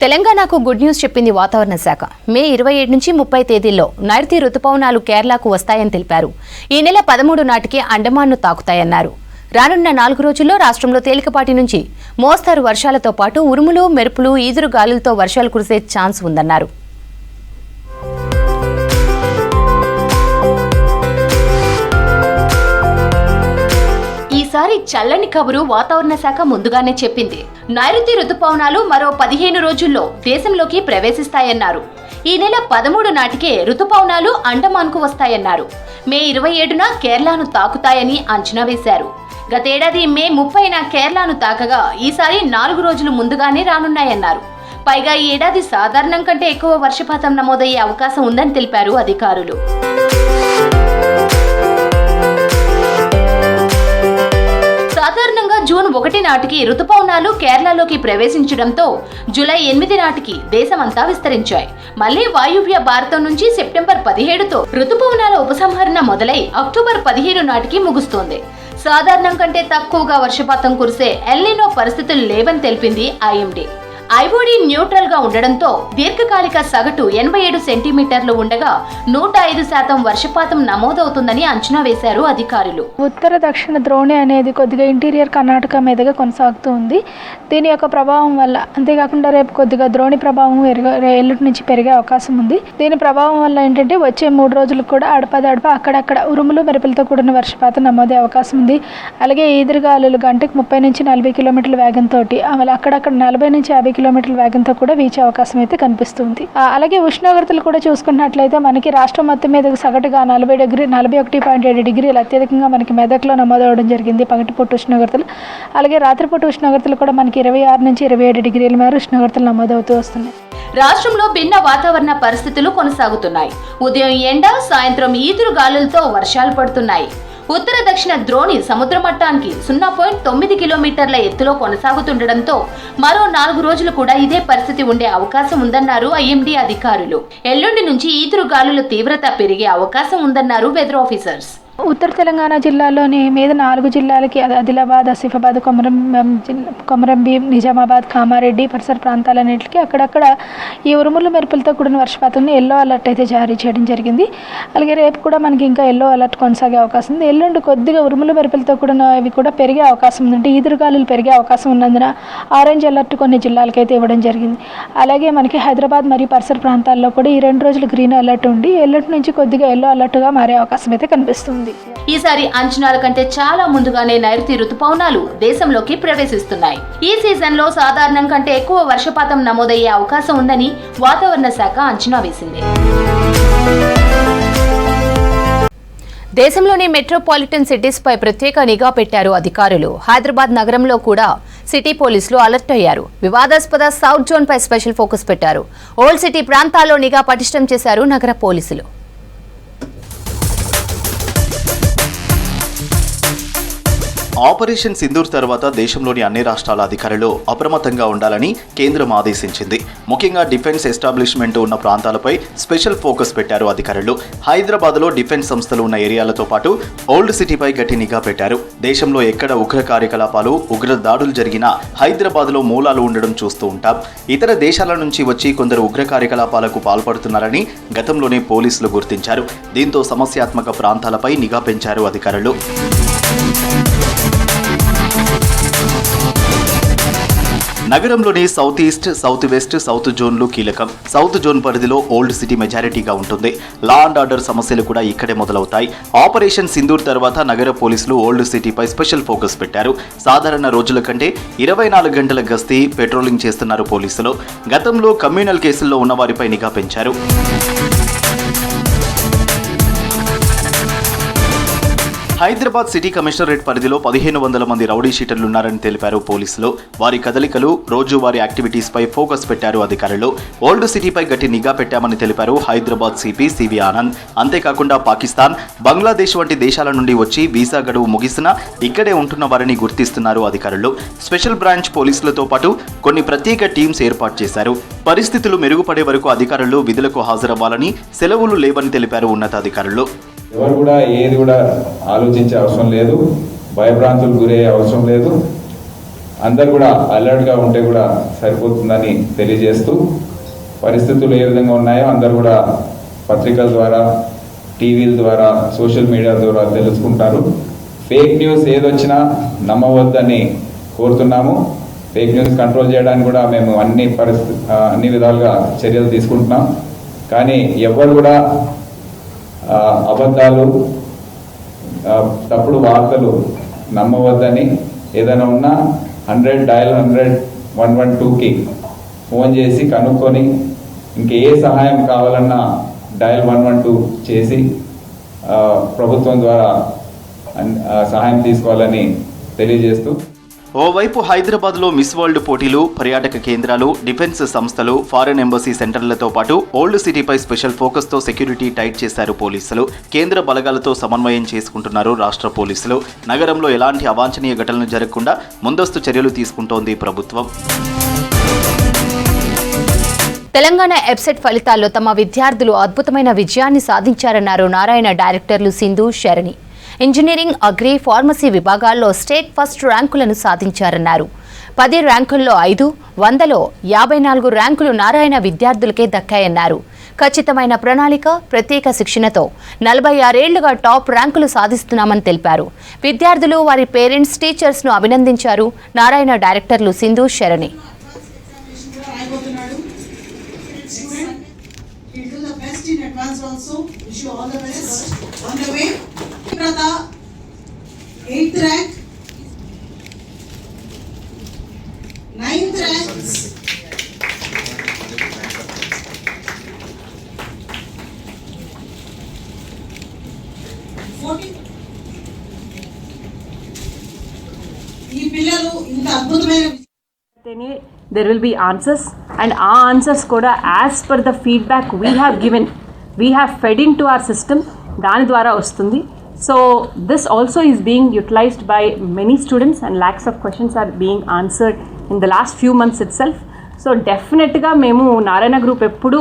తెలంగాణకు good news చెప్పింది వాతావరణ శాఖ. మే 27 నుంచి 30 తేదీల్లో నైరుతి రుతుపవనాలు కేరళకు వస్తాయని తెలిపారు. ఈ నెల 13 నాటికి అండమాన్ను తాకుతాయన్నారు. రానున్న 4 రోజుల్లో రాష్ట్రంలో తేలికపాటి నుంచి మోస్తరు వర్షాలతో పాటు ఉరుములు, మెరుపులు, ఈదురు గాలులతో వర్షాలు కురిసే ఛాన్స్ ఉందన్నారు. ఈసారి చల్లని కబురు వాతావరణ శాఖ ముందుగానే చెప్పింది. నైరుతి రుతుపవనాలు మరో 15 రోజుల్లో దేశంలోకి ప్రవేశిస్తాయన్నారు. ఈ నెల 13 నాటికే రుతుపవనాలు అండమాన్కు వస్తాయన్నారు. మే 27న కేరళను తాకుతాయని అంచనా వేశారు. గతేడాది మే 30న కేరళను తాకగా ఈసారి 4 రోజులు ముందుగానే రానున్నాయన్నారు. పైగా ఈ ఏడాది సాధారణం కంటే ఎక్కువ వర్షపాతం నమోదయ్యే అవకాశం ఉందని తెలిపారు అధికారులు. సాధారణంగా జూన్ 1 నాటికి రుతుపవనాలు కేరళలోకి ప్రవేశించడంతో జూలై 8 నాటికి దేశమంతా విస్తరించాయి. మళ్లీ వాయువ్య భారతం నుంచి సెప్టెంబర్ 17తో రుతుపవనాల ఉపసంహరణ మొదలై అక్టోబర్ 15 నాటికి ముగుస్తోంది. సాధారణం కంటే తక్కువగా వర్షపాతం కురిసే ఎల్నినో పరిస్థితులు లేవని తెలిపింది ఐఎండీ. ఐఓడీ న్యూట్రల్ గా ఉండడంతో దీర్ఘకాలిక సగటు 87 సెంటీమీటర్లు ఉండగా 105% వర్షపాతం నమోదవుతుందని అంచనా వేశారు అధికారులు. ఉత్తర దక్షిణ ద్రోణి అనేది కొద్దిగా ఇంటీరియర్ కర్ణాటక మీదుగా కొనసాగుతూ ఉంది. దీని యొక్క ప్రభావం వల్ల, అంతేకాకుండా రేపు కొద్దిగా ద్రోణి ప్రభావం ఎల్లుండి నుంచి పెరిగే అవకాశం ఉంది. దీని ప్రభావం వల్ల ఏంటంటే వచ్చే 3 రోజులకు కూడా అడపదడప అక్కడక్కడ ఉరుములు, మెరుపులతో కూడిన వర్షపాతం నమోదే అవకాశం ఉంది. అలాగే ఈదురుగాలులు గంటకు 30 నుంచి 40 కిలోమీటర్ల వేగంతో, అక్కడక్కడ 40 నుంచి 50 కిలోమీటర్ల వేగంతో కూడా వీచే అవకాశం అయితే కనిపిస్తుంది. అలాగే ఉష్ణోగ్రతలు కూడా చూసుకున్నట్లయితే మనకి రాష్ట్రం మొత్తం మీద సగటుగా 41.7 డిగ్రీలు అత్యధికంగా మనకి మెదక్లో నమోదవడం జరిగింది పగటిపూట ఉష్ణోగ్రతలు. అలాగే రాత్రిపూట ఉష్ణోగ్రతలు కూడా మనకి 26 నుంచి 27 డిగ్రీల మేర ఉష్ణోగ్రతలు నమోదవుతూ వస్తున్నాయి. రాష్ట్రంలో భిన్న వాతావరణ పరిస్థితులు కొనసాగుతున్నాయి. ఉదయం ఎండ, సాయంత్రం ఈదురు గాలులతో వర్షాలు పడుతున్నాయి. ఉత్తర దక్షిణ ద్రోణి సముద్ర మట్టానికి 0.9 కిలోమీటర్ల ఎత్తులో కొనసాగుతుండటంతో మరో 4 రోజులు కూడా ఇదే పరిస్థితి ఉండే అవకాశం ఉందన్నారు ఐఎండీ అధికారులు. ఎల్లుండి నుంచి ఈదురు గాలుల తీవ్రత పెరిగే అవకాశం ఉందన్నారు వెదర్ ఆఫీసర్స్. ఉత్తర తెలంగాణ జిల్లాలోని మీద 4 జిల్లాలకి ఆదిలాబాద్, ఆసిఫాబాద్, కొమరంభీం, నిజామాబాద్, కామారెడ్డి పరిసర ప్రాంతాలన్నింటికి అక్కడక్కడ ఈ ఉరుములు, మెరుపులతో కూడిన వర్షపాతాన్ని ఎల్లో అలర్ట్ అయితే జారీ చేయడం జరిగింది. అలాగే రేపు కూడా మనకి ఇంకా ఎల్లో అలర్ట్ కొనసాగే అవకాశం ఉంది. ఎల్లుండి కొద్దిగా ఉరుములు, మెరుపులతో కూడిన ఇవి కూడా పెరిగే అవకాశం ఉంది. అంటే ఈదురుగాలులు పెరిగే అవకాశం ఉన్నందున ఆరెంజ్ అలర్ట్ కొన్ని జిల్లాలకైతే ఇవ్వడం జరిగింది. అలాగే మనకి హైదరాబాద్ మరియు పరిసర ప్రాంతాల్లో కూడా ఈ 2 రోజులు గ్రీన్ అలర్ట్ ఉండి ఎల్లుండి నుంచి కొద్దిగా ఎల్లో అలర్ట్గా మారే అవకాశం అయితే కనిపిస్తుంది. ఈసారి అంచనాల కంటే చాలా ముందుగానే నైరుతి రుతుపవనాలు దేశంలోకి ప్రవేశిస్తున్నాయి. ఈ సీజన్ లో సాధారణం కంటే ఎక్కువ వర్షపాతం నమోదయ్యే అవకాశం ఉందని వాతావరణ శాఖ అంచనా వేసింది. దేశంలోని మెట్రోపాలిటన్ సిటీస్ పై ప్రత్యేక నిఘా పెట్టారు అధికారులు. హైదరాబాద్ నగరంలో కూడా సిటీ పోలీసులు అలర్ట్ అయ్యారు. వివాదాస్పద సౌత్ జోన్ పై స్పెషల్ ఫోకస్ పెట్టారు. ఓల్డ్ సిటీ ప్రాంతాల్లో నిఘా పటిష్టం చేశారు నగర పోలీసులు. ఆపరేషన్ సింధూర్ తర్వాత దేశంలోని అన్ని రాష్ట్రాల అధికారులు అప్రమత్తంగా ఉండాలని కేంద్రం ఆదేశించింది. ముఖ్యంగా డిఫెన్స్ ఎస్టాబ్లిష్మెంట్ ఉన్న ప్రాంతాలపై స్పెషల్ ఫోకస్ పెట్టారు అధికారులు. హైదరాబాద్లో డిఫెన్స్ సంస్థలు ఉన్న ఏరియాలతో పాటు ఓల్డ్ సిటీపై గట్టి నిఘా పెట్టారు. దేశంలో ఎక్కడ ఉగ్ర కార్యకలాపాలు, ఉగ్ర దాడులు జరిగినా హైదరాబాద్లో మూలాలు ఉండడం చూస్తూ ఉంటాం. ఇతర దేశాల నుంచి వచ్చి కొందరు ఉగ్ర కార్యకలాపాలకు పాల్పడుతున్నారని గతంలోనే పోలీసులు గుర్తించారు. దీంతో సమస్యాత్మక ప్రాంతాలపై నిఘా పెంచారు అధికారులు. నగరంలోని south east, south west, south జోన్లు కీలకం. సౌత్ జోన్ పరిధిలో ఓల్డ్ సిటీ మెజారిటీగా ఉంటుంది. లా అండ్ ఆర్డర్ సమస్యలు కూడా ఇక్కడే మొదలవుతాయి. ఆపరేషన్ సింధూర్ తర్వాత నగర పోలీసులు ఓల్డ్ సిటీపై స్పెషల్ ఫోకస్ పెట్టారు. సాధారణ రోజుల కంటే 24 గంటల గస్తీ, పెట్రోలింగ్ చేస్తున్నారు పోలీసులు. గతంలో కమ్యూనల్ కేసుల్లో ఉన్న వారిపై నిఘా పెంచారు. హైదరాబాద్ సిటీ కమిషనరేట్ పరిధిలో 1500 మంది రౌడీ షీటర్లున్నారని తెలిపారు పోలీసులు. వారి కదలికలు, రోజువారీ యాక్టివిటీస్పై ఫోకస్ పెట్టారు అధికారులు. ఓల్డ్ సిటీపై గట్టి నిఘా పెట్టామని తెలిపారు హైదరాబాద్ సిపి సివి ఆనంద్. అంతేకాకుండా పాకిస్తాన్, బంగ్లాదేశ్ వంటి దేశాల నుండి వచ్చి వీసా గడువు ముగిసినా ఇక్కడే ఉంటున్న వారిని గుర్తిస్తున్నారు అధికారులు. స్పెషల్ బ్రాంచ్ పోలీసులతో పాటు కొన్ని ప్రత్యేక టీమ్స్ ఏర్పాటు చేశారు. పరిస్థితులు మెరుగుపడే వరకు అధికారులు విధులకు హాజరవ్వాలని, సెలవులు లేవని తెలిపారు ఉన్నతాధికారులు. ఎవరు కూడా ఏది కూడా ఆలోచించే అవసరం లేదు, భయభ్రాంతులు గురయ్యే అవసరం లేదు. అందరు కూడా అలర్ట్గా ఉంటే కూడా సరిపోతుందని తెలియజేస్తూ, పరిస్థితులు ఏ విధంగా ఉన్నాయో అందరు కూడా పత్రికల ద్వారా, టీవీల ద్వారా, సోషల్ మీడియా ద్వారా తెలుసుకుంటారు. ఫేక్ న్యూస్ ఏదొచ్చినా నమ్మవద్దని కోరుతున్నాము. ఫేక్ న్యూస్ కంట్రోల్ చేయడానికి కూడా మేము అన్ని విధాలుగా చర్యలు తీసుకుంటున్నాం. కానీ ఎవరు కూడా అబద్ధాలు, తప్పుడు వార్తలు నమ్మవద్దని, ఏదైనా ఉన్నా 100-112కి ఫోన్ చేసి కనుక్కొని, ఇంకే సహాయం కావాలన్నా డయల్ 112 చేసి ప్రభుత్వం ద్వారా సహాయం తీసుకోవాలని తెలియజేస్తూ, ఓవైపు హైదరాబాద్లో మిస్ వరల్డ్ పోటీలు, పర్యాటక కేంద్రాలు, డిఫెన్స్ సంస్థలు, ఫారెన్ ఎంబసీ సెంటర్లతో పాటు ఓల్డ్ సిటీపై స్పెషల్ ఫోకస్తో సెక్యూరిటీ టైట్ చేశారు పోలీసులు. కేంద్ర బలగాలతో సమన్వయం చేసుకుంటున్నారు రాష్ట్ర పోలీసులు. నగరంలో ఎలాంటి అవాంఛనీయ ఘటనలు జరగకుండా ముందస్తు చర్యలు తీసుకుంటోంది ప్రభుత్వం. తెలంగాణ ఎబ్సెట్ ఫలితాల్లో తమ విద్యార్థులు అద్భుతమైన విజయాన్ని సాధించారన్నారు నారాయణ డైరెక్టర్లు Sindhu, Sharani. Engineering, agri, pharmacy విభాగాల్లో స్టేట్ ఫస్ట్ ర్యాంకులను సాధించారన్నారు. 10 ర్యాంకుల్లో 5, 100లో 54 ర్యాంకులు నారాయణ విద్యార్థులకే దక్కాయన్నారు. ఖచ్చితమైన ప్రణాళిక, ప్రత్యేక శిక్షణతో 46 ఏళ్లుగా టాప్ ర్యాంకులు సాధిస్తున్నామని తెలిపారు. విద్యార్థులు, వారి పేరెంట్స్, టీచర్స్ను అభినందించారు నారాయణ డైరెక్టర్లు Sindhu, Sharani. Prata 8th rank, 9th rank, 14th. ఈ పిల్లలు ఇంత అద్భుతమైన there will be answers, and our answers kuda as per the feedback we have given, we have fed into our system, dani dwara vastundi. So this also is being utilized by many students, and lakhs of questions are being answered in the last few months itself. So definitely memu Narayana group eppudu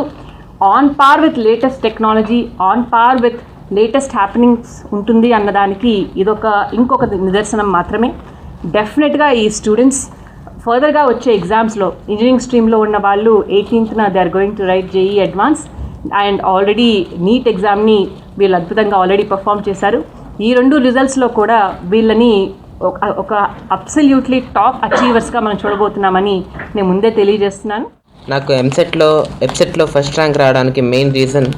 on par with latest technology, on par with latest happenings untundi annadaaniki idoka inkoka nidarsanam maatrame. Definitely ee students further ga vache exams lo engineering stream lo unna vallu 18th na they are going to write JEE advanced, and already NEET exam ni వీళ్ళు అద్భుతంగా already perform చేశారు. ఈ 2 రిజల్ట్స్లో కూడా వీళ్ళని ఒక absolutely top అచీవర్స్గా మనం చూడబోతున్నామని నేను ముందే తెలియజేస్తున్నాను. నాకు ఎబ్సెట్లో ఫస్ట్ ర్యాంక్ రావడానికి మెయిన్ రీజన్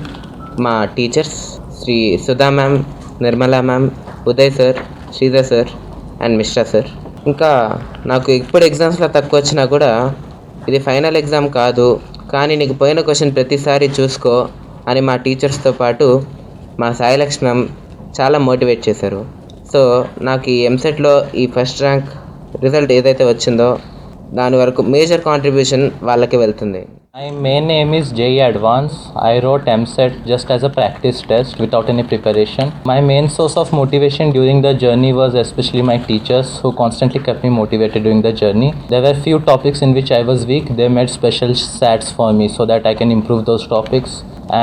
మా teachers Shri Sudha ma'am, Nirmala ma'am, Uday sir, Sridhar sir and Mishra sir. ఇంకా నాకు ఇప్పుడు ఎగ్జామ్స్లో తక్కువ వచ్చినా కూడా ఇది ఫైనల్ ఎగ్జామ్ కాదు, కానీ నీకు పోయిన క్వశ్చన్ ప్రతిసారి చూసుకో అని మా టీచర్స్తో పాటు మా సాయిలక్ష్మి మ్యామ్ చాలా మోటివేట్ చేశారు. సో నాకు ఈ ఎంసెట్లో ఈ ఫస్ట్ ర్యాంక్ రిజల్ట్ ఏదైతే వచ్చిందో దాని వరకు మేజర్ కాంట్రిబ్యూషన్ వాళ్ళకి వెళ్తుంది. My main aim is JEE Advanced. I wrote MSET just as a practice test without any preparation. My main source of motivation during the journey was especially my teachers, who constantly kept me motivated during the journey. There were few topics in which I was weak. They made special SATs for me so that I can improve those topics.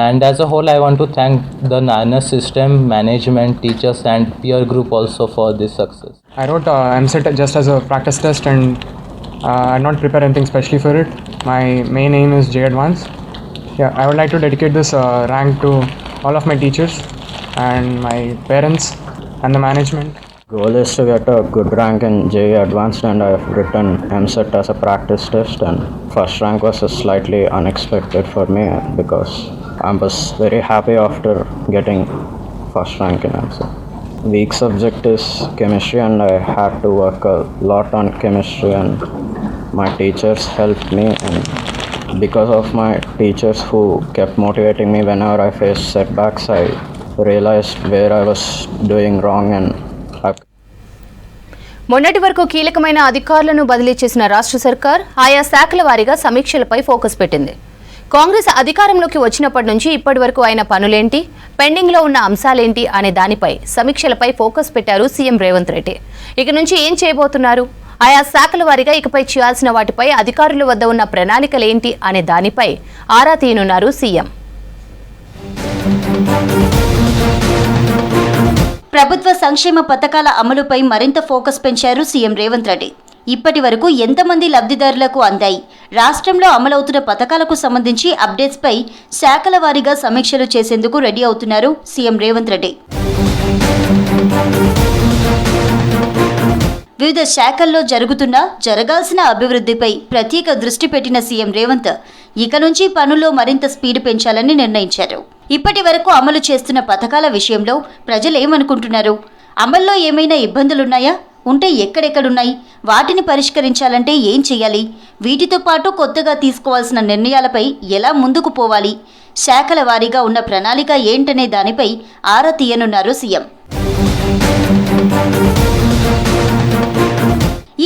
And as a whole, I want to thank the Narayana system, management, teachers and peer group also for this success. I wrote MSET just as a practice test, and I did not prepare anything specially for it. My main aim is JEE Advanced. Yeah, I would like to dedicate this rank to all of my teachers and my parents and the management. Goal is to get a good rank in JEE Advanced, and I've written MSET as a practice test, and first rank was slightly unexpected for me because I was very happy after getting first rank in MSET. Weak subject is chemistry, and I had to work a lot on chemistry, and my teachers helped me, and because of my teachers who kept motivating me whenever I faced setbacks, I realized where I was doing wrong, and మొన్నటి వరకు కీలకమైన అధికారులను బదిలీ చేసిన రాష్ట్ర సర్కార్ ఆయా శాఖల వారీగా సమీక్షలపై ఫోకస్ పెట్టింది. కాంగ్రెస్ అధికారంలోకి వచ్చినప్పటి నుంచి ఇప్పటి వరకు అయిన పనులేంటి, పెండింగ్లో ఉన్న అంశాలేంటి అనే దానిపై సమీక్షలపై ఫోకస్ పెట్టారు సీఎం రేవంత్ రెడ్డి. ఇక నుంచి ఏం చేయబోతున్నారు, ఆయా శాఖల వారీగా ఇకపై చేయాల్సిన వాటిపై అధికారుల వద్ద ఉన్న ప్రణాళికలేంటి అనే దానిపై ఆరా తీయనున్నారు సీఎం. ప్రభుత్వ సంక్షేమ పథకాల అమలుపై మరింత ఫోకస్ పెంచారు సీఎం రేవంత్ రెడ్డి. ఇప్పటి వరకు ఎంతమంది లబ్ధిదారులకు అందాయి, రాష్ట్రంలో అమలవుతున్న పథకాలకు సంబంధించి అప్డేట్స్పై శాఖల వారీగా సమీక్షలు చేసేందుకు రెడీ అవుతున్నారు సీఎం రేవంత్ రెడ్డి. వివిధ శాఖల్లో జరగాల్సిన అభివృద్ధిపై ప్రత్యేక దృష్టి పెట్టిన సీఎం రేవంత్ ఇక నుంచి పనుల్లో మరింత స్పీడ్ పెంచాలని నిర్ణయించారు. ఇప్పటి వరకు అమలు చేస్తున్న పథకాల విషయంలో ప్రజలు ఏమనుకుంటున్నారు, అమల్లో ఏమైనా ఇబ్బందులున్నాయా, ఉంటే ఎక్కడెక్కడున్నాయి, వాటిని పరిష్కరించాలంటే ఏం చేయాలి, వీటితో పాటు కొత్తగా తీసుకోవాల్సిన నిర్ణయాలపై ఎలా ముందుకు పోవాలి, శాఖల వారీగా ఉన్న ప్రణాళిక ఏంటనే దానిపై ఆరా తీయనున్నారు సీఎం.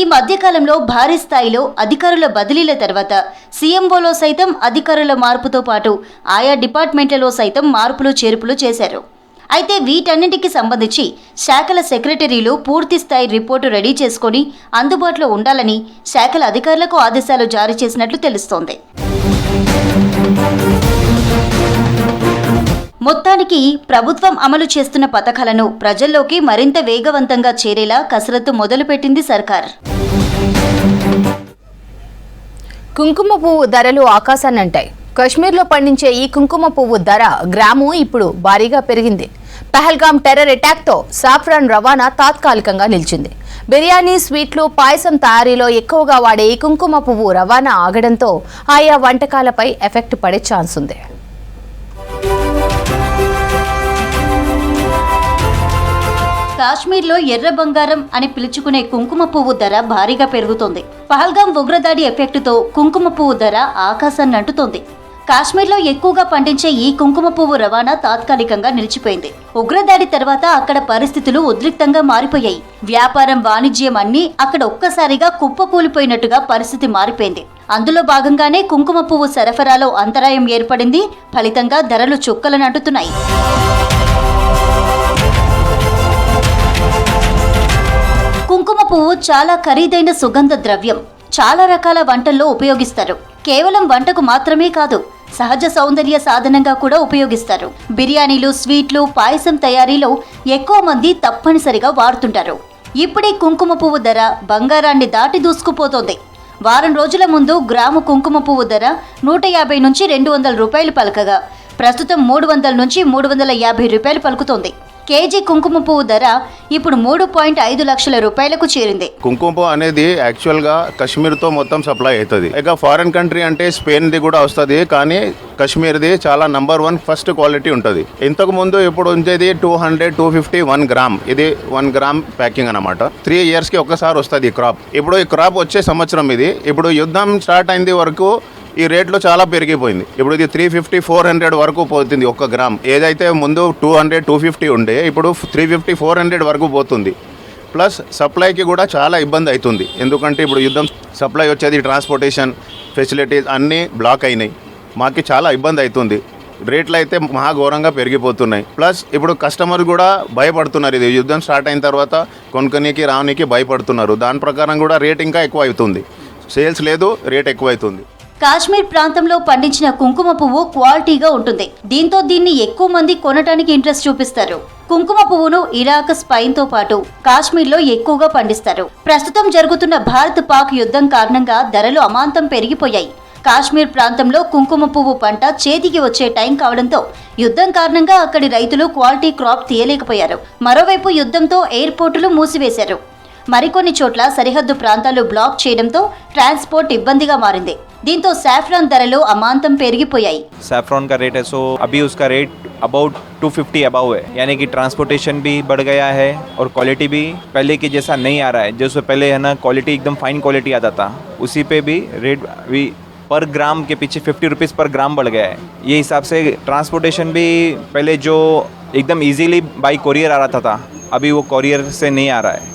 ఈ మధ్యకాలంలో భారీ స్థాయిలో అధికారుల బదిలీల తర్వాత సీఎంఓలో సైతం అధికారుల మార్పుతో పాటు ఆయా డిపార్ట్మెంట్లలో సైతం మార్పులు చేర్పులు చేశారు. అయితే వీటన్నింటికి సంబంధించి శాఖల సెక్రటరీలు పూర్తి స్థాయి రిపోర్టు రెడీ చేసుకొని అందుబాటులో ఉండాలని శాఖల అధికారులకు ఆదేశాలు జారీ చేసినట్లు తెలుస్తోంది. మొత్తానికి ప్రభుత్వం అమలు చేస్తున్న పథకాలను ప్రజల్లోకి మరింత వేగవంతంగా చేరేలా కసరత్తు మొదలుపెట్టింది సర్కార్. కుంకుమ పువ్వు ధరలు ఆకాశాన్నంటాయి. కశ్మీర్లో పండించే ఈ కుంకుమ పువ్వు ధర గ్రాము ఇప్పుడు భారీగా పెరిగింది. పహల్గామ్ టెర్రర్ అటాక్తో సాఫ్రాన్ రవాణా తాత్కాలికంగా నిలిచింది. బిర్యానీ, స్వీట్లు, పాయసం తయారీలో ఎక్కువగా వాడే ఈ కుంకుమ పువ్వు రవాణా ఆగడంతో ఆయా వంటకాలపై ఎఫెక్ట్ పడే ఛాన్స్ ఉంది. కాశ్మీర్లో ఎర్ర బంగారం అని పిలుచుకునే కుంకుమ పువ్వు ధర భారీగా పెరుగుతోంది. పహల్గామ్ ఉగ్రదాడి ఎఫెక్టుతో కుంకుమ పువ్వు ధర ఆకాశాన్ని అంటుతోంది. కాశ్మీర్లో ఎక్కువగా పండించే ఈ కుంకుమ పువ్వు రవాణా తాత్కాలికంగా నిలిచిపోయింది. ఉగ్రదాడి తర్వాత అక్కడ పరిస్థితులు ఉద్రిక్తంగా మారిపోయాయి. వ్యాపారం, వాణిజ్యం అన్నీ అక్కడ ఒక్కసారిగా కుప్పకూలిపోయినట్టుగా పరిస్థితి మారిపోయింది. అందులో భాగంగానే కుంకుమ పువ్వు సరఫరాలో అంతరాయం ఏర్పడింది. ఫలితంగా ధరలు చుక్కలను అంటుతున్నాయి. కుంకుమ పువ్వు చాలా ఖరీదైన సుగంధ ద్రవ్యం. చాలా రకాల వంటల్లో ఉపయోగిస్తారు. కేవలం వంటకు మాత్రమే కాదు, సహజ సౌందర్య సాధనంగా కూడా ఉపయోగిస్తారు. బిర్యానీలు, స్వీట్లు, పాయసం తయారీలో ఎక్కువ మంది తప్పనిసరిగా వాడుతుంటారు. ఇప్పుడే కుంకుమ పువ్వు ధర బంగారాన్ని దాటి దూసుకుపోతోంది. వారం రోజుల ముందు గ్రాము కుంకుమ పువ్వు ధర 150 నుంచి 200 రూపాయలు పలకగా ప్రస్తుతం 300 నుంచి 350 రూపాయలు పలుకుతోంది. కేజీ కుంకుమ పువ్వు ధర ఇప్పుడు 3.5 లక్షల రూపాయలకు చేరింది. కుంకుమ పువ్వు అనేది యాక్చువల్గా కశ్మీర్తో మొత్తం సప్లై అవుతుంది. ఇక ఫారెన్ కంట్రీ అంటే స్పెయిన్ది కూడా వస్తుంది, కానీ కశ్మీర్ది చాలా నంబర్ 1 ఫస్ట్ క్వాలిటీ ఉంటుంది. ఇంతకు ముందు ఇప్పుడు ఉంచేది 200, 250, 1 గ్రామ్. ఇది 1 గ్రామ్ ప్యాకింగ్ అనమాట. 3 ఇయర్స్కి ఒక్కసారి వస్తుంది ఈ క్రాప్. ఇప్పుడు ఈ క్రాప్ వచ్చే సంవత్సరం ఇది. ఇప్పుడు యుద్ధం స్టార్ట్ అయింది వరకు ఈ రేట్లు చాలా పెరిగిపోయింది. ఇప్పుడు ఇది 350, 400 వరకు పోతుంది 1 గ్రామ్. ఏదైతే ముందు 200, 250 ఉండే ఇప్పుడు 350, 400 వరకు పోతుంది. ప్లస్ సప్లైకి కూడా చాలా ఇబ్బంది అవుతుంది. ఎందుకంటే ఇప్పుడు యుద్ధం సప్లై వచ్చేది, ట్రాన్స్పోర్టేషన్ ఫెసిలిటీస్ అన్నీ బ్లాక్ అయినాయి. మాకు చాలా ఇబ్బంది అవుతుంది. రేట్లు అయితే మహాఘోరంగా పెరిగిపోతున్నాయి. ప్లస్ ఇప్పుడు కస్టమర్ కూడా భయపడుతున్నారు. ఇది యుద్ధం స్టార్ట్ అయిన తర్వాత కొనుక్కోనికి రావడానికి భయపడుతున్నారు. దాని ప్రకారం కూడా రేట్ ఇంకా ఎక్కువ అవుతుంది. సేల్స్ లేదు, రేట్ ఎక్కువ అవుతుంది. కాశ్మీర్ ప్రాంతంలో పండించిన కుంకుమ పువ్వు క్వాలిటీగా ఉంటుంది. దీంతో దీన్ని ఎక్కువ మంది కొనడానికి ఇంట్రెస్ట్ చూపిస్తారు. కుంకుమ పువ్వును ఇరాక్, స్పెయిన్తో పాటు కాశ్మీర్లో ఎక్కువగా పండిస్తారు. ప్రస్తుతం జరుగుతున్న భారత్-పాక్ యుద్ధం కారణంగా ధరలు అమాంతం పెరిగిపోయాయి. కాశ్మీర్ ప్రాంతంలో కుంకుమ పువ్వు పంట చేతికి వచ్చే టైం కావడంతో యుద్ధం కారణంగా అక్కడి రైతులు క్వాలిటీ క్రాప్ తీయలేకపోయారు. మరోవైపు యుద్ధంతో ఎయిర్పోర్టులు మూసివేశారు. మరికొన్ని చోట్ల సరిహద్దు ప్రాంతాలు బ్లాక్ చేయడంతో ట్రాన్స్పోర్ట్ ఇబ్బందిగా మారింది. దీంతో సాఫ్రాన్ ధరలు అమాంతం పెరిగిపోయాయి. सैफरॉन का रेट है सो अभी उसका रेट अबाउट 250 अबाउ है, यानी कि ट्रांसपोर्टेशन भी बढ़ गया है और क्वालिटी भी पहले के जैसा नहीं आ रहा है. जैसे पहले है ना क्वालिटी एकदम फाइन क्वालिटी आता था, उसी पे भी रेट भी पर ग्राम के पीछे 50 रुपीज़ पर ग्राम बढ़ गया है. ये हिसाब से ट्रांसपोर्टेशन भी पहले जो एकदम ईजीली बाई कोरियर आ रहा था, अभी वो कोरियर से नहीं आ रहा है.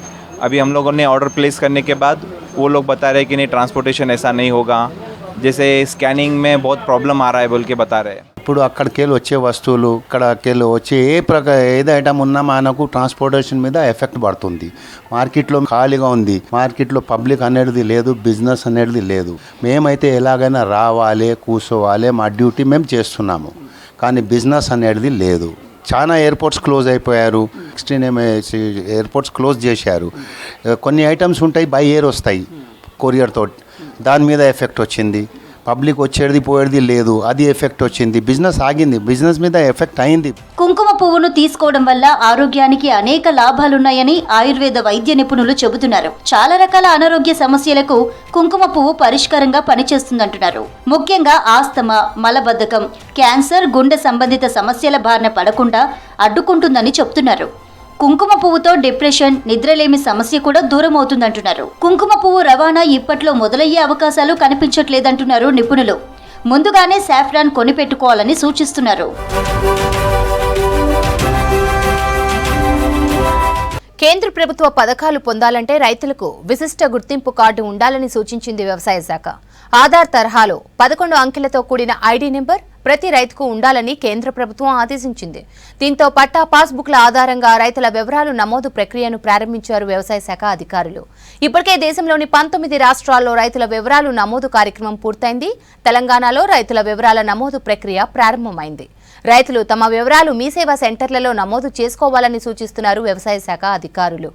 अभी हम लोगों ने ऑर्डर प्लेस करने के बाद वो लोग बता रहे हैं कि नहीं ट्रांसपोर्टेशन ऐसा नहीं होगा, जैसे स्कैनिंग में बहुत प्रॉब्लम आ रहा है बोल के बता रहे हैं. ఇప్పుడు అక్కడికెళ్ళి వచ్చే వస్తువులు ఇక్కడికెళ్ళి వచ్చే ఏది ఐటమ్ ఉన్నా మనకు ట్రాన్స్పోర్టేషన్ మీద ఎఫెక్ట్ పడుతుంది. మార్కెట్లో ఖాళీగా ఉంది. మార్కెట్లో పబ్లిక్ అనేది లేదు, బిజినెస్ అనేది లేదు. మేమైతే ఎలాగైనా రావాలి, కూర్చోవాలి, మా డ్యూటీ మేము చేస్తున్నాము, కానీ బిజినెస్ అనేది లేదు. చాలా ఎయిర్పోర్ట్స్ క్లోజ్ అయిపోయారు. 16 ఎయిర్పోర్ట్స్ క్లోజ్ చేశారు. కొన్ని ఐటమ్స్ ఉంటాయి బై ఎయిర్ వస్తాయి కొరియర్తో, దాని మీద ఎఫెక్ట్ వచ్చింది. పబ్లిక్ వచ్చేది పోయేది లేదు, అది ఎఫెక్ట్ వచ్చింది. బిజినెస్ ఆగింది, బిజినెస్ మీద ఎఫెక్ట్ అయింది. కుంకుమ పువ్వును తీసుకోవడం వల్ల ఆరోగ్యానికి అనేక లాభాలున్నాయని ఆయుర్వేద వైద్య నిపుణులు చెబుతున్నారు. చాలా రకాల అనారోగ్య సమస్యలకు కుంకుమ పువ్వు పరిష్కారంగా పనిచేస్తుందంటున్నారు. ముఖ్యంగా ఆస్తమా, మలబద్ధకం, క్యాన్సర్, గుండె సంబంధిత సమస్యల బారిన పడకుండా అడ్డుకుంటుందని చెబుతున్నారు. కుంకుమ పువ్వుతో డిప్రెషన్, నిద్రలేమి సమస్య కూడా దూరం అవుతుందంటున్నారు. కుంకుమ పువ్వు రవాణా ఇప్పట్లో మొదలయ్యే అవకాశాలు కనిపించట్లేదంటున్నారు నిపుణులు. ముందుగానే సాఫ్రాన్ కొనిపెట్టుకోవాలని సూచిస్తున్నారు. కేంద్ర ప్రభుత్వ పథకాలు పొందాలంటే రైతులకు విశిష్ట గుర్తింపు కార్డు ఉండాలని సూచించింది వ్యవసాయ శాఖ. ఆధార్ తరహాలో 11 అంకెలతో కూడిన ఐడి నెంబర్ ప్రతి రైతుకు ఉండాలని కేంద్ర ప్రభుత్వం ఆదేశించింది. దీంతో పట్టా పాస్బుక్ల ఆధారంగా రైతుల వివరాలు నమోదు ప్రక్రియను ప్రారంభించారు వ్యవసాయ శాఖ అధికారులు. ఇప్పటికే దేశంలోని 19 రాష్ట్రాల్లో రైతుల వివరాలు నమోదు కార్యక్రమం పూర్తయింది. తెలంగాణలో రైతుల వివరాల నమోదు ప్రక్రియ ప్రారంభమైంది. రైతులు తమ వివరాలు మీ సేవా సెంటర్లలో నమోదు చేసుకోవాలని సూచిస్తున్నారు వ్యవసాయ శాఖ అధికారులు.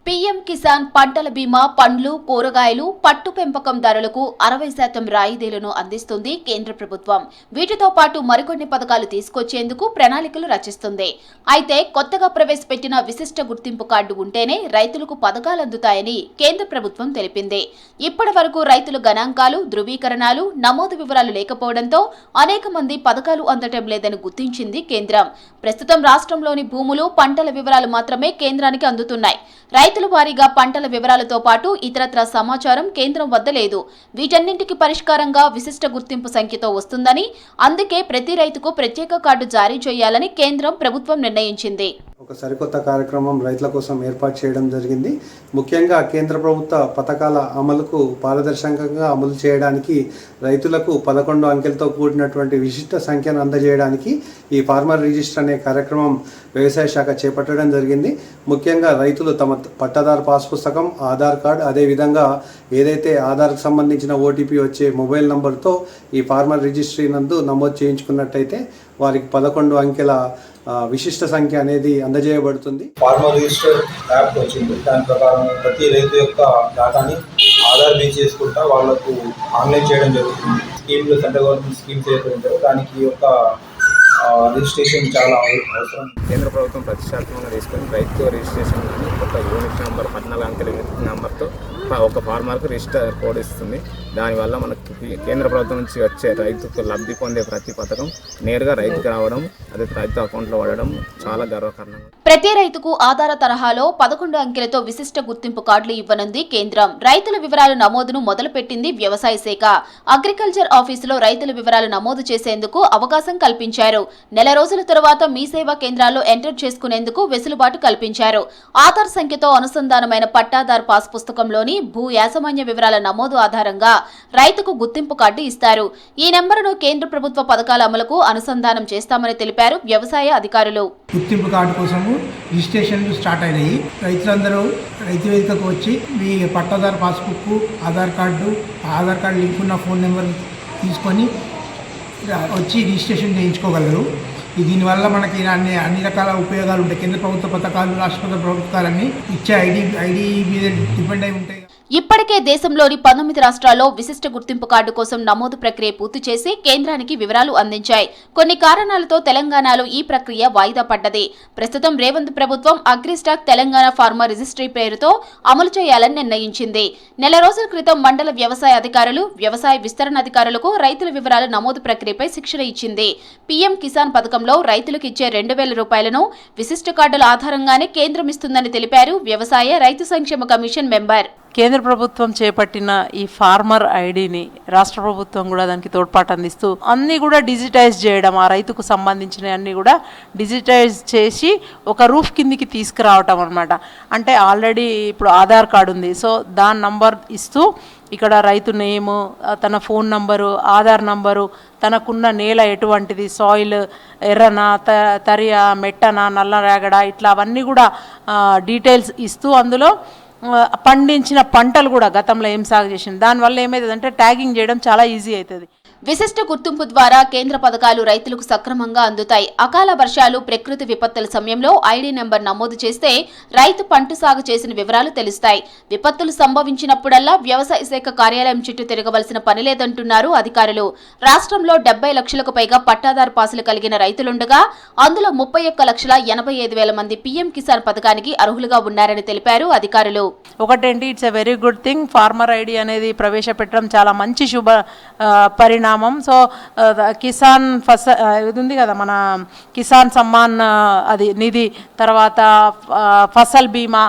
పీఎం కిసాన్ పంటల బీమా పండ్లు, కూరగాయలు, పట్టు పెంపకందారులకు 60% రాయితీలను అందిస్తుంది కేంద్ర ప్రభుత్వం. వీటితో పాటు మరికొన్ని పథకాలు తీసుకొచ్చేందుకు ప్రణాళికలు రచిస్తుంది. అయితే కొత్తగా ప్రవేశపెట్టిన విశిష్ట గుర్తింపు కార్డు ఉంటేనే రైతులకు పథకాలు అందుతాయని కేంద్ర ప్రభుత్వం తెలిపింది. ఇప్పటి వరకు రైతుల గణాంకాలు, ధృవీకరణాలు, నమోదు వివరాలు లేకపోవడంతో అనేక మంది పథకాలు అందటం లేదని గుర్తించింది కేంద్రం. ప్రస్తుతం రాష్ట్రంలోని భూములు, పంటల వివరాలు మాత్రమే కేంద్రానికి అందుతున్నాయి. రైతుల వారీగా పంటల వివరాలతో పాటు ఇతరత్ర సమాచారం కేంద్రం వద్ద లేదు. వీటన్నింటికి పరిష్కారంగా విశిష్ట గుర్తింపు సంఖ్యతో వస్తుందని, అందుకే ప్రతి రైతుకు ప్రత్యేక కార్డు జారీ చేయాలని కేంద్రం ప్రభుత్వం నిర్ణయించింది. ఒక సరికొత్త కార్యక్రమం రైతుల కోసం ఏర్పాటు చేయడం జరిగింది. ముఖ్యంగా కేంద్ర ప్రభుత్వ పథకాల అమలుకు పారదర్శకంగా అమలు చేయడానికి రైతులకు 11 అంకెలతో కూడినటువంటి విశిష్ట సంఖ్యను అందజేయడానికి ఈ ఫార్మర్ రిజిస్టర్ అనే కార్యక్రమం వ్యవసాయ శాఖ చేపట్టడం జరిగింది. ముఖ్యంగా రైతులు తమ పట్టాదారు పాస్ పుస్తకం, ఆధార్ కార్డు, అదేవిధంగా ఏదైతే ఆధార్కు సంబంధించిన ఓటీపీ వచ్చే మొబైల్ నంబర్తో ఈ ఫార్మర్ రిజిస్ట్రీ నందు నమోదు చేయించుకున్నట్టయితే వారికి 11 అంకెల విశిష్ట సంఖ్య అనేది అందజేయబడుతుంది. ఫార్మర్ రిజిస్టర్ యాప్ వచ్చింది. దాని ప్రకారం ప్రతి రైతు యొక్క డేటాని ఆధార్ బేస్ చేసుకుంటా వాళ్ళకు ఆన్లైన్ చేయడం జరుగుతుంది. స్కీమ్లు, సెంట్రల్ గవర్నమెంట్ స్కీమ్స్ ఏవైతే ఉంటాయో దానికి యొక్క రిజిస్ట్రేషన్ చాలా అవసరం. కేంద్ర ప్రభుత్వం ప్రతిష్టాత్మకంగా తీసుకొని రైతు రిజిస్ట్రేషన్ కానీ ఒక యూనిట్ నెంబర్ 14 అంకెల యూనిట్ నెంబర్తో ఒక ఫార్మర్కు రిజిస్టర్ కోడ్ ఇస్తుంది. దానివల్ల మనకు కేంద్ర ప్రభుత్వం నుంచి వచ్చే రైతుకు లబ్ధి పొందే ప్రతి పథకం నేరుగా రైతుకు రావడం, అదే రైతు అకౌంట్లో పడడం చాలా గర్వకారణం. ప్రతి రైతుకు ఆధార తరహాలో 11 అంకెలతో విశిష్ట గుర్తింపు కార్డులు ఇవ్వనుంది కేంద్రం. రైతుల వివరాల నమోదును మొదలుపెట్టింది వ్యవసాయ శాఖ. అగ్రికల్చర్ ఆఫీసులో రైతుల వివరాలు నమోదు చేసేందుకు అవకాశం కల్పించారు. నెల రోజుల తరువాత మీ సేవా కేంద్రాల్లో ఎంటర్ చేసుకునేందుకు వెసులుబాటు కల్పించారు. ఆధార్ సంఖ్యతో అనుసంధానమైన పట్టాదార్ పాస్ పుస్తకంలోని భూ యాజమాన్య వివరాల నమోదు ఆధారంగా రైతుకు గుర్తింపు కార్డు ఇస్తారు. ఈ నెంబరును కేంద్ర ప్రభుత్వ పథకాల అమలుకు అనుసంధానం చేస్తామని తెలిపారు వ్యవసాయ అధికారులు. గుర్తింపు కార్డు కోసము రిజిస్ట్రేషన్లు స్టార్ట్ అయినాయి. రైతులందరూ రైతు వేదికకు వచ్చి మీ పట్టాదారు పాస్బుక్, ఆధార్ కార్డు లింక్ ఉన్న ఫోన్ నెంబర్ తీసుకొని వచ్చి రిజిస్ట్రేషన్ చేయించుకోగలరు. దీనివల్ల మనకి అన్ని రకాల ఉపయోగాలు ఉంటాయి. కేంద్ర ప్రభుత్వ పథకాలు, రాష్ట్ర ప్రభుత్వాలన్నీ ఇచ్చే ఐడి మీద డిపెండ్ అయి ఉంటాయి. ఇప్పటికే దేశంలోని 19 రాష్ట్రాల్లో విశిష్ట గుర్తింపు కార్డు కోసం నమోదు ప్రక్రియ పూర్తి చేసి కేంద్రానికి వివరాలు అందించాయి. కొన్ని కారణాలతో తెలంగాణలో ఈ ప్రక్రియ వాయిదా పడ్డది. ప్రస్తుతం రేవంత్ ప్రభుత్వం అగ్రిస్టాక్ తెలంగాణ ఫార్మర్ రిజిస్ట్రీ పేరుతో అమలు చేయాలని నిర్ణయించింది. నెల రోజుల క్రితం మండల వ్యవసాయ అధికారులు, వ్యవసాయ విస్తరణ అధికారులకు రైతుల వివరాల నమోదు ప్రక్రియపై శిక్షణ ఇచ్చింది. పీఎం కిసాన్ పథకంలో రైతులకు ఇచ్చే 2,000 రూపాయలను విశిష్ట కార్డుల ఆధారంగానే కేంద్రం ఇస్తుందని తెలిపారు వ్యవసాయ రైతు సంక్షేమ కమిషన్ మెంబర్. కేంద్ర ప్రభుత్వం చేపట్టిన ఈ ఫార్మర్ ఐడిని రాష్ట్ర ప్రభుత్వం కూడా దానికి తోడ్పాటు అందిస్తూ అన్నీ కూడా డిజిటైజ్ చేయడం, ఆ రైతుకు సంబంధించిన అన్నీ కూడా డిజిటైజ్ చేసి ఒక రూఫ్ కిందికి తీసుకురావటం అన్నమాట. అంటే ఆల్రెడీ ఇప్పుడు ఆధార్ కార్డు ఉంది, సో దాని నంబర్ ఇస్తూ ఇక్కడ రైతు నేము, తన ఫోన్ నంబరు, ఆధార్ నంబరు, తనకున్న నేల ఎటువంటిది, సాయిల్ ఎర్రనా, తరియా, మెట్టనా, నల్ల రేగడ, ఇట్లా అవన్నీ కూడా డీటెయిల్స్ ఇస్తూ అందులో పండించిన పంటలు కూడా గతంలో ఏం సాగు చేసింది, దానివల్ల ఏమవుతుందంటే ట్యాగింగ్ చేయడం చాలా ఈజీ అవుతుంది. విశిష్ట గుర్తింపు ద్వారా కేంద్ర పథకాలు రైతులకు సక్రమంగా అందుతాయి. అకాల వర్షాలు, ప్రకృతి విపత్తుల సమయంలో ఐడి నెంబర్ నమోదు చేస్తే రైతు పంట సాగు చేసిన వివరాలు తెలుస్తాయి. విపత్తులు సంభవించినప్పుడల్లా వ్యవసాయ శాఖ కార్యాలయం చుట్టూ తిరగవలసిన పని లేదంటున్నారు అధికారులు. రాష్ట్రంలో 70 లక్షలకు పైగా పట్టాదారు పాసులు కలిగిన రైతులుండగా అందులో 31,85,000 మంది పీఎం కిసాన్ పథకానికి అర్హులుగా ఉన్నారని తెలిపారు అధికారులు. ఒకటేంటి, it's a very good thing. Farmer ID అనేది ప్రవేశపెట్టడం చాలా మంచి శుభ పరిణామం. సో కిసాన్ ఇది ఉంది కదా, మన కిసాన్ సమ్మాన్ అది నిధి, తర్వాత ఫసల్ బీమా,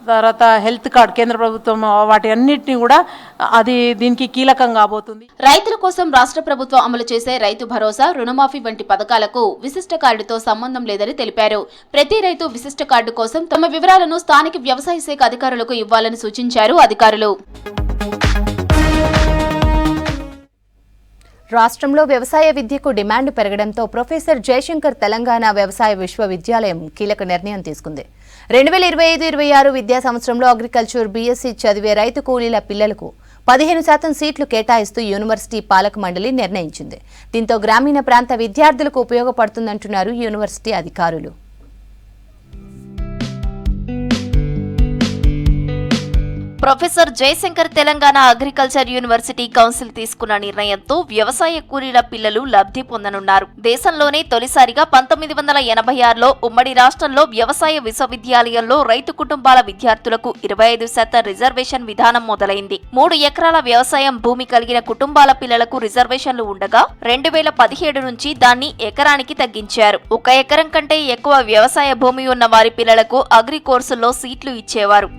తర్వాత హెల్త్ కార్డ్, కేంద్ర ప్రభుత్వం వాటి అన్నిటిని కూడా అది దీనికి కీలకం కాబోతుంది. రైతుల కోసం రాష్ట్ర ప్రభుత్వం అమలు చేసే రైతు భరోసా, రుణమాఫీ వంటి పథకాలకు విశిష్ట కార్డుతో సంబంధం లేదని తెలిపారు. ప్రతి రైతు విశిష్ట కార్డు కోసం తమ వివరాలను స్థానిక వ్యవసాయ శాఖ అధికారులకు ఇవ్వాలని సూచించారు అధికారులు. రాష్ట్రంలో వ్యవసాయ విద్యకు డిమాండ్ పెరగడంతో ప్రొఫెసర్ జయశంకర్ తెలంగాణ వ్యవసాయ విశ్వవిద్యాలయం కీలక నిర్ణయం తీసుకుంది. 2025-26 విద్యా సంవత్సరంలో అగ్రికల్చర్ బీఎస్సీ చదివే రైతు కూలీల పిల్లలకు 15% సీట్లు కేటాయిస్తూ యూనివర్సిటీ పాలక మండలి నిర్ణయించింది. దీంతో గ్రామీణ ప్రాంత విద్యార్థులకు ఉపయోగపడుతుందంటున్నారు యూనివర్సిటీ అధికారులు. Professor Jayashankar Telangana agriculture university council తీసుకున్న నిర్ణయంతో వ్యవసాయ కూలీల పిల్లలు లబ్ధి పొందనున్నారు. దేశంలోనే తొలిసారిగా 1986లో ఉమ్మడి రాష్ట్రంలో వ్యవసాయ విశ్వవిద్యాలయంలో రైతు కుటుంబాల విద్యార్థులకు 25% రిజర్వేషన్ విధానం మొదలైంది. 3 ఎకరాల వ్యవసాయం భూమి కలిగిన కుటుంబాల పిల్లలకు రిజర్వేషన్లు ఉండగా 2017 నుంచి దాన్ని ఎకరానికి తగ్గించారు. 1 ఎకరం కంటే ఎక్కువ వ్యవసాయ భూమి ఉన్న వారి పిల్లలకు అగ్రి కోర్సుల్లో సీట్లు ఇచ్చేవారు.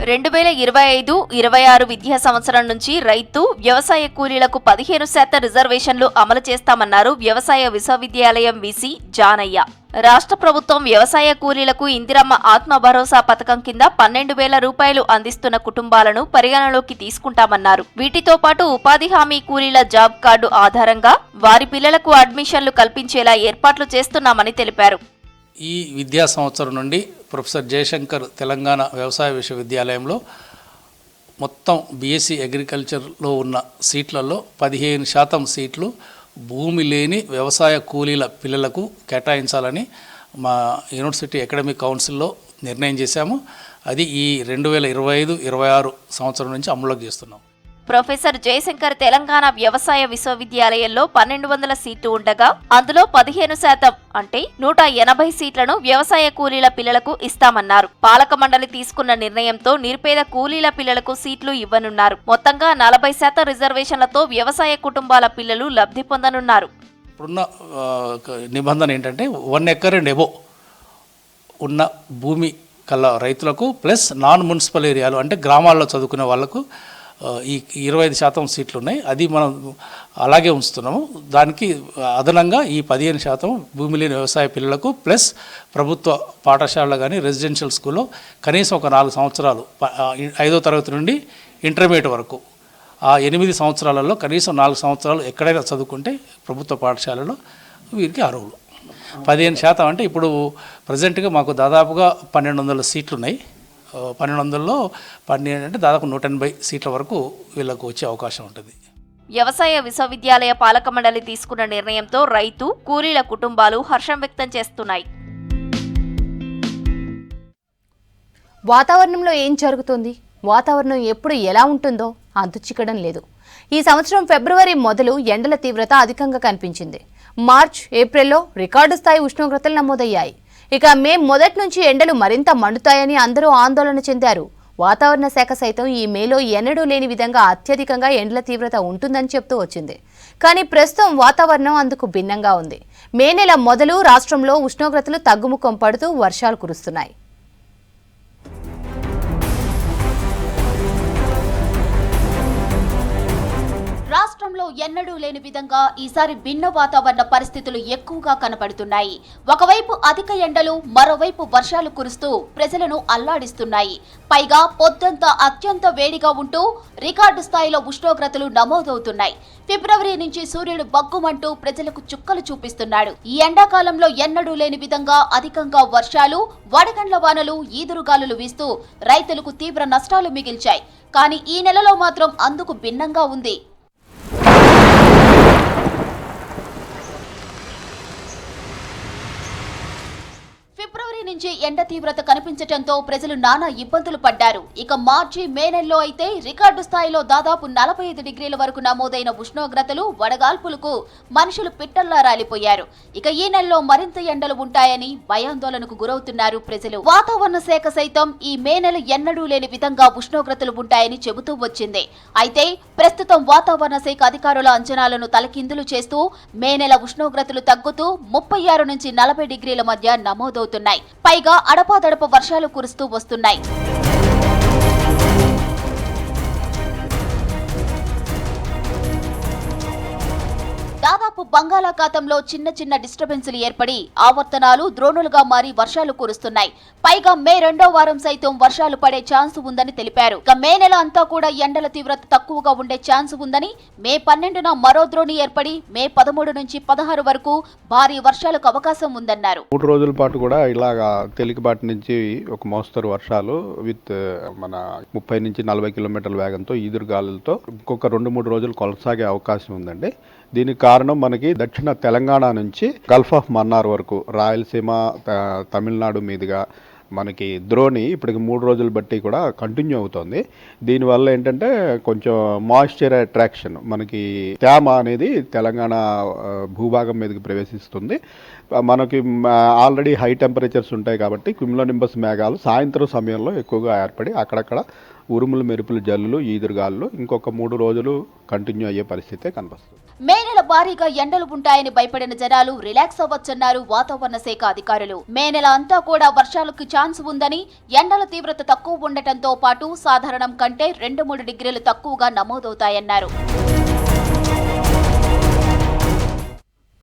2025-26 విద్యా సంవత్సరం నుంచి రైతు, వ్యవసాయ కూలీలకు 15% రిజర్వేషన్లు అమలు చేస్తామన్నారు వ్యవసాయ విశ్వవిద్యాలయం వీసీ జానయ్య. రాష్ట్ర ప్రభుత్వం వ్యవసాయ కూలీలకు ఇందిరమ్మ ఆత్మ భరోసా పథకం కింద 12,000 రూపాయలు అందిస్తున్న కుటుంబాలను పరిగణలోకి తీసుకుంటామన్నారు. వీటితో పాటు ఉపాధి హామీ కూలీల జాబ్ కార్డు ఆధారంగా వారి పిల్లలకు అడ్మిషన్లు కల్పించేలా ఏర్పాట్లు చేస్తున్నామని తెలిపారు. ఈ విద్యా సంవత్సరం నుండి ప్రొఫెసర్ జయశంకర్ తెలంగాణ వ్యవసాయ విశ్వవిద్యాలయంలో మొత్తం బీఎస్సీ అగ్రికల్చర్లో ఉన్న సీట్లలో 15% సీట్లు భూమి లేని వ్యవసాయ కూలీల పిల్లలకు కేటాయించాలని మా యూనివర్సిటీ అకాడమిక్ కౌన్సిల్లో నిర్ణయం చేశాము. అది ఈ 2025-26 సంవత్సరం నుంచి అమలులోకి చేస్తున్నాం. ప్రొఫెసర్ జయశంకర్ తెలంగాణ వ్యవసాయ విశ్వవిద్యాలయంలో 1200 సీట్లు ఉండగా అందులో 15% అంటే 180 సీట్లను వ్యవసాయ కూలీల పిల్లలకు ఇస్తామన్నారు. పాలక మండలి తీసుకున్న నిర్ణయంతో నిరుపేద కూలీల పిల్లలకు సీట్లు ఇవ్వనున్నారు. మొత్తంగా 40% రిజర్వేషన్లతో వ్యవసాయ కుటుంబాల పిల్లలు లబ్ధి పొందనున్నారు. ఇప్పుడున్న నిబంధన ఏంటంటే 1 ఎకర్ అండ్ ఎబో ఉన్న భూమి కల్లా రైతులకు ప్లస్ నాన్ మున్సిపల్ ఏరియాలు అంటే గ్రామాల్లో చదువుకునే వాళ్లకు ఈ 25% సీట్లు ఉన్నాయి. అది మనం అలాగే ఉంచుతున్నాము. దానికి అదనంగా ఈ 15% భూమి లేని వ్యవసాయ పిల్లలకు ప్లస్ ప్రభుత్వ పాఠశాలలో కానీ రెసిడెన్షియల్ స్కూల్లో కనీసం ఒక 4 సంవత్సరాలు 5వ తరగతి నుండి ఇంటర్మీడియట్ వరకు ఆ 8 సంవత్సరాలలో కనీసం 4 సంవత్సరాలు ఎక్కడైనా చదువుకుంటే ప్రభుత్వ పాఠశాలలో వీరికి అర్హులు. 15% అంటే ఇప్పుడు ప్రజెంట్గా మాకు దాదాపుగా 1200 సీట్లు ఉన్నాయి. 1200లో 12 అంటే దాదాపు 180 సీట్ల వరకు వీళ్ళకు వచ్చే అవకాశం ఉంటుంది. వ్యవసాయ విశ్వవిద్యాలయ పాలక మండలి తీసుకున్న నిర్ణయంతో రైతు, కూలీల కుటుంబాలు హర్షం వ్యక్తం చేస్తున్నాయి. వాతావరణంలో ఏం జరుగుతుంది, వాతావరణం ఎప్పుడు ఎలా ఉంటుందో అంతుచిక్కడం లేదు. ఈ సంవత్సరం ఫిబ్రవరి మొదలు ఎండల తీవ్రత అధికంగా కనిపించింది. మార్చ్, ఏప్రిల్లో రికార్డు స్థాయి ఉష్ణోగ్రతలు నమోదయ్యాయి. ఇక మే మొదటి నుంచి ఎండలు మరింత మండుతాయని అందరూ ఆందోళన చెందారు. వాతావరణ శాఖ సైతం ఈ మేలో ఎన్నడూ లేని విధంగా అత్యధికంగా ఎండల తీవ్రత ఉంటుందని చెప్తూ వచ్చింది. కానీ ప్రస్తుతం వాతావరణం అందుకు భిన్నంగా ఉంది. మే నెల మొదలు రాష్ట్రంలో ఉష్ణోగ్రతలు తగ్గుముఖం పడుతూ వర్షాలు కురుస్తున్నాయి. రాష్ట్రంలో ఎన్నడూ లేని విధంగా ఈసారి భిన్న వాతావరణ పరిస్థితులు ఎక్కువగా కనబడుతున్నాయి. ఒకవైపు అధిక ఎండలు, మరోవైపు వర్షాలు కురుస్తూ ప్రజలను అల్లాడిస్తున్నాయి. పైగా పొద్దంతా అత్యంత వేడిగా ఉంటూ రికార్డు స్థాయిలో ఉష్ణోగ్రతలు నమోదవుతున్నాయి. ఫిబ్రవరి నుంచి సూర్యుడు బగ్గుమంటూ ప్రజలకు చుక్కలు చూపిస్తున్నాడు. ఈ ఎండాకాలంలో ఎన్నడూ లేని విధంగా అధికంగా వర్షాలు, వడగండ్ల వానలు, ఈదురుగాలులు వీస్తూ రైతులకు తీవ్ర నష్టాలు మిగిల్చాయి. కానీ ఈ నెలలో మాత్రం అందుకు భిన్నంగా ఉంది. ఫిబ్రవరి నుంచి ఎండ తీవ్రత కనిపించడంతో ప్రజలు నానా ఇబ్బందులు పడ్డారు. ఇక మార్చి, మే నెలలో అయితే రికార్డు స్థాయిలో దాదాపు 45 డిగ్రీల వరకు నమోదైన ఉష్ణోగ్రతలు, వడగాల్పులకు మనుషులు పిట్టల్లా రాలిపోయారు. ఇక ఈ నెలలో మరింత ఎండలు ఉంటాయని భయాందోళనకు గురవుతున్నారు ప్రజలు. వాతావరణ శాఖ సైతం ఈ మే నెల ఎన్నడూ లేని విధంగా ఉష్ణోగ్రతలు ఉంటాయని చెబుతూ వచ్చింది. అయితే ప్రస్తుతం వాతావరణ శాఖ అధికారుల అంచనాలను తలకిందులు చేస్తూ మే నెల ఉష్ణోగ్రతలు తగ్గుతూ 36 నుంచి 40 డిగ్రీల మధ్య నమోదవుతున్నాయి. పైగా అడపాదడప వర్షాలు కురుస్తూ వస్తున్నాయి. దాదాపు బంగాళాఖాతంలో చిన్న చిన్న డిస్టర్బెన్సులు ఏర్పడి ఆవర్తనాలు ద్రోణులుగా మారి వర్షాలు కురుస్తున్నాయి. పైగా మే 2వ వారం సైతం వర్షాలు పడే ఛాన్స్ ఉందని తెలిపారు. ఇక మే నెల అంతా కూడా ఎండల తీవ్రత తక్కువగా ఉండే ఛాన్స్ ఉందని, మే 12న మరో ద్రోణి ఏర్పడి మే 13 నుంచి 16 వరకు భారీ వర్షాలకు అవకాశం ఉందన్నారు. 3 రోజుల పాటు కూడా ఇలాగా తేలికపాటి నుంచి ఒక మోస్తరు వర్షాలు విత్ మన 30 నుంచి 40 కిలోమీటర్ల వేగంతో ఈదురుగాలులతో ఇంకొక 2-3 రోజులు కొనసాగే అవకాశం ఉందండి. దీనికి కారణం మనకి దక్షిణ తెలంగాణ నుంచి గల్ఫ్ ఆఫ్ మన్నార్ వరకు రాయలసీమ, తమిళనాడు మీదుగా మనకి ద్రోణి ఇప్పటికి 3 రోజులు బట్టి కూడా కంటిన్యూ అవుతుంది. దీనివల్ల ఏంటంటే కొంచెం మాయిశ్చర్ అట్రాక్షన్, మనకి తేమ అనేది తెలంగాణ భూభాగం మీదకి ప్రవేశిస్తుంది. మనకి ఆల్రెడీ హై టెంపరేచర్స్ ఉంటాయి కాబట్టి క్యుములోనింబస్ మేఘాలు సాయంత్రం సమయంలో ఎక్కువగా ఏర్పడి అక్కడక్కడ ఉరుములు, మెరుపులు, జల్లులు, ఈదురుగాలు ఇంకొక 3 రోజులు కంటిన్యూ అయ్యే పరిస్థితే కనిపిస్తుంది. మే నెల భారీగా ఎండలు ఉంటాయని భయపడిన జనాలు రిలాక్స్ అవ్వచ్చన్నారు వాతావరణ శాఖ అధికారులు. మే నెల అంతా కూడా వర్షాలకు ఛాన్స్ ఉందని, ఎండల తీవ్రత తక్కువ ఉండటంతో పాటు సాధారణం కంటే 2-3 డిగ్రీలు తక్కువగా నమోదవుతాయన్నారు.